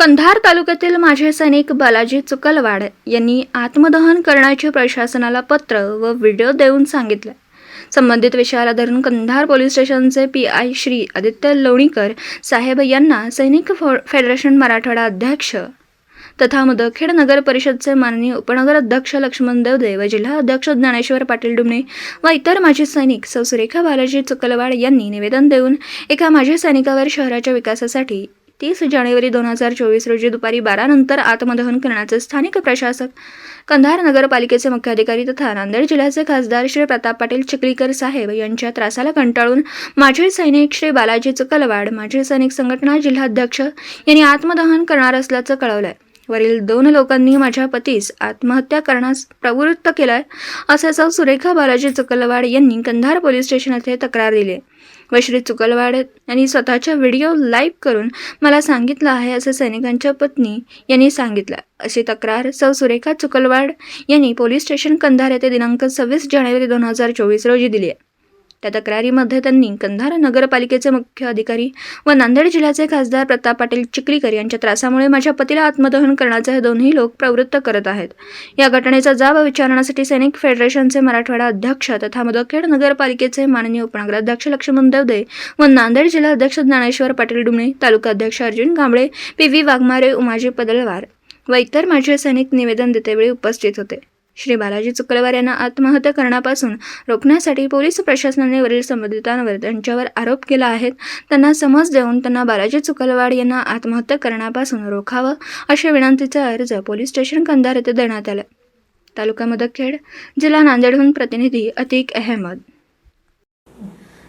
कंधार तालुक्यातील माजी सैनिक बालाजी चुकलवाड यांनी आत्मदहन करण्याचे प्रशासनाला पत्र व व्हिडिओ देऊन सांगितले। संबंधित विषयाला धरून कंधार पोलीस स्टेशनचे पीआय श्री आदित्य लोणीकर साहेब यांना सैनिक फेडरेशन मराठवाडा अध्यक्ष तथा मुदखेड नगर परिषदचे माननीय उपनगर अध्यक्ष लक्ष्मण देवदे व जिल्हा अध्यक्ष ज्ञानेश्वर पाटील डुमणे व इतर माजी सैनिक सौ सुरेखा बालाजी चुकलवाड यांनी निवेदन देऊन एका माजी सैनिकावर शहराच्या विकासासाठी 30 जानेवारी 2024 रोजी दुपारी 12 नंतर आत्मदहन करण्याचे स्थानिक प्रशासक कंधार नगरपालिकेचे मुख्य अधिकारी तथा नांदेड जिल्ह्याचे खासदार श्री प्रताप पाटील चिखलीकर साहेब यांच्या त्रासाला कंटाळून माजी सैनिक श्री बालाजी चुकलवाड माजी सैनिक संघटना जिल्हाध्यक्ष यांनी आत्मदहन करणार असल्याचं कळवलंय। वरील 2 लोकांनी माझ्या पतीस आत्महत्या करण्यास प्रवृत्त केलाय असे सौ सुरेखा बालाजी चुकलवाड यांनी कंधार पोलीस स्टेशन येथे तक्रार दिली व श्री चुकलवाड यांनी स्वतःचा व्हिडिओ लाईव्ह करून मला सांगितलं आहे असे सैनिकांच्या पत्नी यांनी सांगितलं। अशी तक्रार सौ सुरेखा चुकलवाड यांनी पोलीस स्टेशन कंधार येथे दिनांक 26 जानेवारी 2024 रोजी दिली आहे। त्या तक्रारीमध्ये त्यांनी कंधार नगरपालिकेचे मुख्य अधिकारी व नांदेड जिल्ह्याचे खासदार प्रताप पाटील चिखलीकर यांच्या त्रासामुळे माझ्या पतीला आत्मदहन करण्याचे हे दोन्ही लोक प्रवृत्त करत आहेत। या घटनेचा जाब विचारण्यासाठी सैनिक फेडरेशनचे मराठवाडा अध्यक्ष तथा मुदखेड नगरपालिकेचे माननीय उपनगराध्यक्ष लक्ष्मण देवदे व नांदेड जिल्हा अध्यक्ष ज्ञानेश्वर पाटील डुमणे, तालुका अध्यक्ष अर्जुन कांबळे, पी.व्ही. वाघमारे, उमाजी पदलवार व इतर माजी सैनिक निवेदन देतेवेळी उपस्थित होते। श्री बालाजी चुकलवाड यांना आत्महत्या करण्यापासून रोखण्यासाठी पोलीस प्रशासनाने वरील संबंधितांवर त्यांच्यावर आरोप केला आहे। त्यांना समज देऊन त्यांना बालाजी चुकलवाड यांना आत्महत्या करण्यापासून रोखावं अशा विनंतीचा अर्ज पोलीस स्टेशन कंधार येथे देण्यात आला। तालुका मुदखेड, जिल्हा नांदेडहून प्रतिनिधी अतिक अहमद।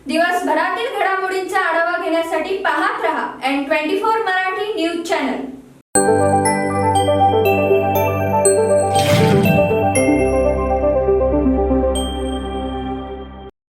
दिवसभरातील घडामोडींचा आढावा घेण्यासाठी पाहत रहा N24 मराठी न्यूज चॅनल।